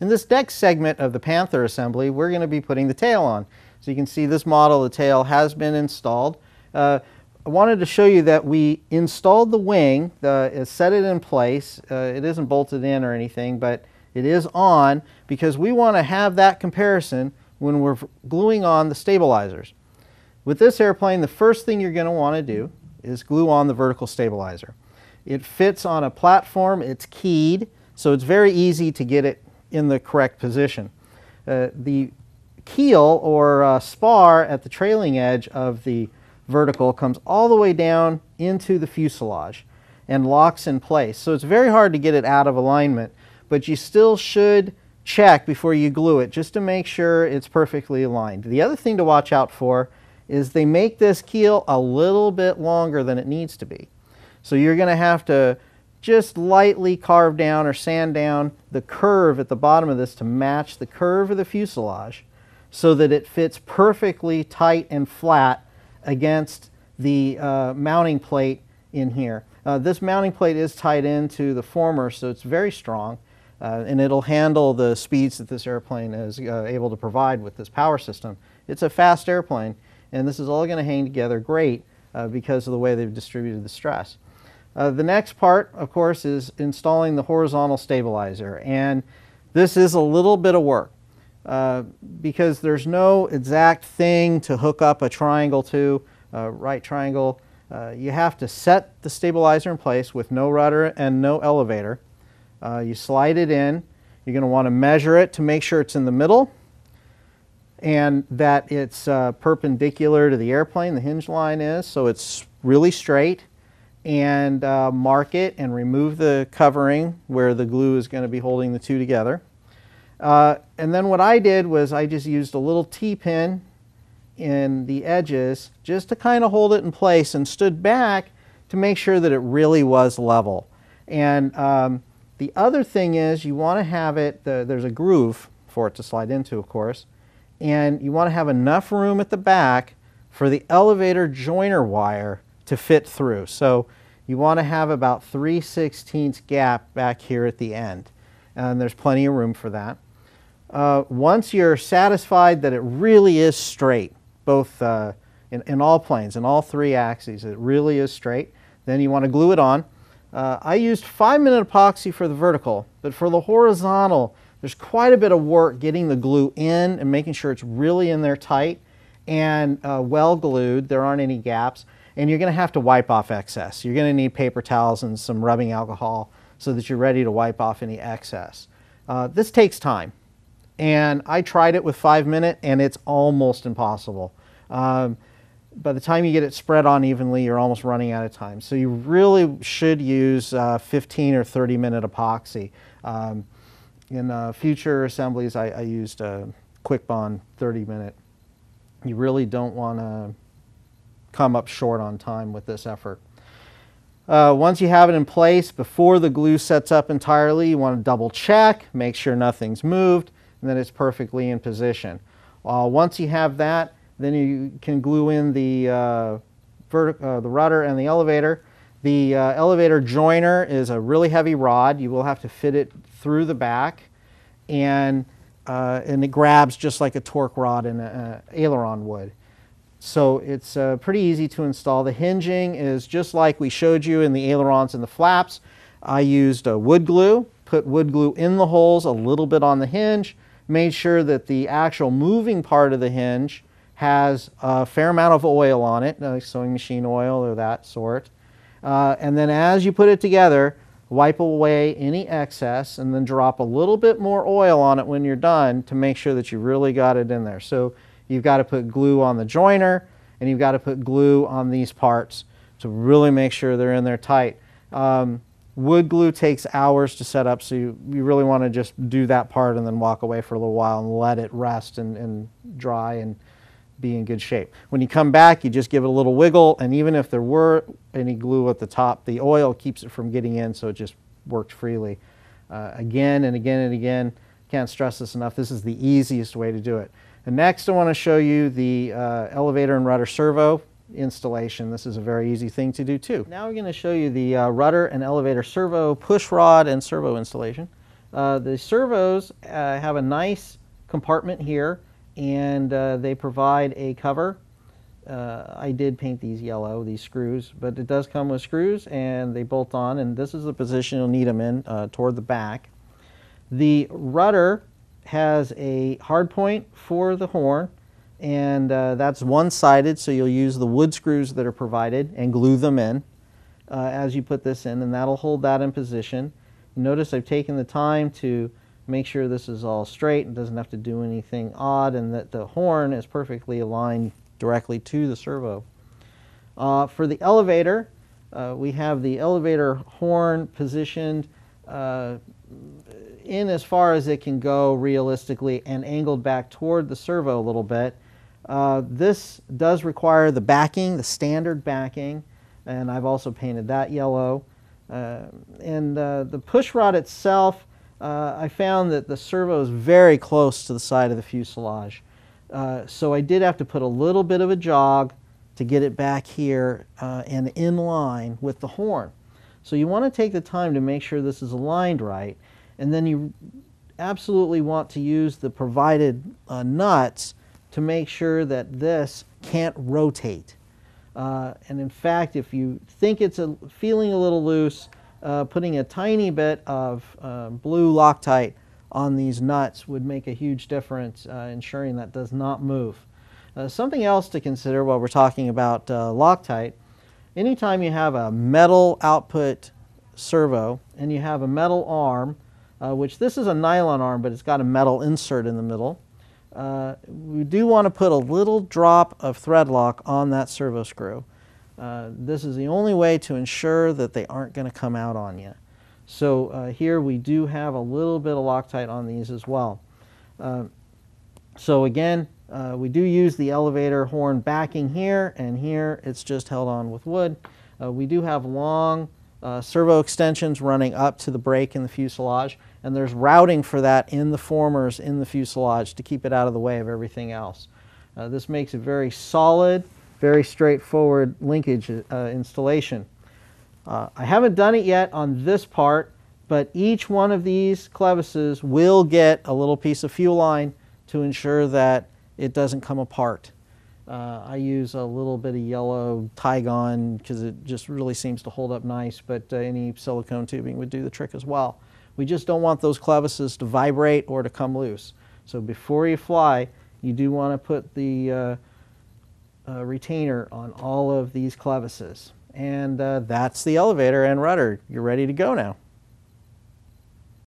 In this next segment of the Panther assembly, we're going to be putting the tail on. So you can see this model, the tail has been installed. I wanted to show you that we installed the wing, set it in place. It isn't bolted in or anything, but it is on because we want to have that comparison when we're gluing on the stabilizers. With this airplane, the first thing you're going to want to do is glue on the vertical stabilizer. It fits on a platform, it's keyed, so it's very easy to get it in the correct position. The keel or spar at the trailing edge of the vertical comes all the way down into the fuselage and locks in place. So it's very hard to get it out of alignment, but you still should check before you glue it just to make sure it's perfectly aligned. The other thing to watch out for is they make this keel a little bit longer than it needs to be. So you're going to have to just lightly carve down or sand down the curve at the bottom of this to match the curve of the fuselage so that it fits perfectly tight and flat against the mounting plate in here. This mounting plate is tied into the former, so it's very strong, and it'll handle the speeds that this airplane is able to provide with this power system. It's a fast airplane, and this is all going to hang together great because of the way they've distributed the stress. The next part, of course, is installing the horizontal stabilizer, and this is a little bit of work because there's no exact thing to hook up a triangle to, right triangle. You have to set the stabilizer in place with no rudder and no elevator. You slide it in. You're going to want to measure it to make sure it's in the middle and that it's perpendicular to the airplane, the hinge line is, so it's really straight, and mark it and remove the covering where the glue is going to be holding the two together. And then what I did was I just used a little T-pin in the edges just to kind of hold it in place and stood back to make sure that it really was level. And the other thing is you want to have it, there's a groove for it to slide into, of course, and you want to have enough room at the back for the elevator joiner wire to fit through. So you want to have about 3/16 gap back here at the end, and there's plenty of room for that. Once you're satisfied that it really is straight, both in all planes, in all three axes, it really is straight, then you want to glue it on. I used 5-minute epoxy for the vertical, but for the horizontal, there's quite a bit of work getting the glue in and making sure it's really in there tight and well glued. There aren't any gaps, and you're going to have to wipe off excess. You're going to need paper towels and some rubbing alcohol so that you're ready to wipe off any excess. This takes time, and I tried it with 5-minute, and it's almost impossible. By the time you get it spread on evenly, you're almost running out of time. So you really should use 15 or 30-minute epoxy. In future assemblies, I used Quick Bond 30-minute. You really don't want to come up short on time with this effort. Once you have it in place, before the glue sets up entirely, you want to double check, make sure nothing's moved, and that it's perfectly in position. Once you have that, then you can glue in the rudder and the elevator. The elevator joiner is a really heavy rod. You will have to fit it through the back, and it grabs just like a torque rod in an aileron would. So it's pretty easy to install. The hinging is just like we showed you in the ailerons and the flaps. I used wood glue, put wood glue in the holes, a little bit on the hinge, made sure that the actual moving part of the hinge has a fair amount of oil on it, like sewing machine oil or that sort. And then as you put it together, wipe away any excess and then drop a little bit more oil on it when you're done to make sure that you really got it in there. So you've got to put glue on the joiner and you've got to put glue on these parts to really make sure they're in there tight. Wood glue takes hours to set up, so you really want to just do that part and then walk away for a little while and let it rest and dry and be in good shape. When you come back, you just give it a little wiggle, and even if there were any glue at the top, the oil keeps it from getting in, so it just worked freely. Again and again and again, can't stress this enough, this is the easiest way to do it. And next I want to show you the elevator and rudder servo installation. This is a very easy thing to do too. Now we're going to show you the rudder and elevator servo push rod and servo installation. The servos have a nice compartment here, and they provide a cover. I did paint these yellow, these screws, but it does come with screws and they bolt on, and this is the position you'll need them in, toward the back. The rudder has a hard point for the horn, and that's one-sided, so you'll use the wood screws that are provided and glue them in as you put this in, and that'll hold that in position. Notice I've taken the time to make sure this is all straight and doesn't have to do anything odd, and that the horn is perfectly aligned directly to the servo. For the elevator, we have the elevator horn positioned in as far as it can go realistically and angled back toward the servo a little bit. This does require the backing, the standard backing, and I've also painted that yellow. The push rod itself, I found that the servo is very close to the side of the fuselage. So I did have to put a little bit of a jog to get it back here and in line with the horn. So you want to take the time to make sure this is aligned right, and then you absolutely want to use the provided nuts to make sure that this can't rotate. And in fact, if you think it's feeling a little loose, putting a tiny bit of blue Loctite on these nuts would make a huge difference, ensuring that does not move. Something else to consider while we're talking about Loctite: anytime you have a metal output servo and you have a metal arm, which this is a nylon arm, but it's got a metal insert in the middle, we do want to put a little drop of thread lock on that servo screw. This is the only way to ensure that they aren't going to come out on you. So here we do have a little bit of Loctite on these as well. So again, we do use the elevator horn backing here, and here it's just held on with wood. We do have long servo extensions running up to the brake in the fuselage, and there's routing for that in the formers in the fuselage to keep it out of the way of everything else. This makes a very solid, very straightforward linkage installation. I haven't done it yet on this part, but each one of these clevises will get a little piece of fuel line to ensure that it doesn't come apart. I use a little bit of yellow Tygon because it just really seems to hold up nice, but any silicone tubing would do the trick as well. We just don't want those clevises to vibrate or to come loose. So before you fly, you do want to put the retainer on all of these clevises. And that's the elevator and rudder. You're ready to go now.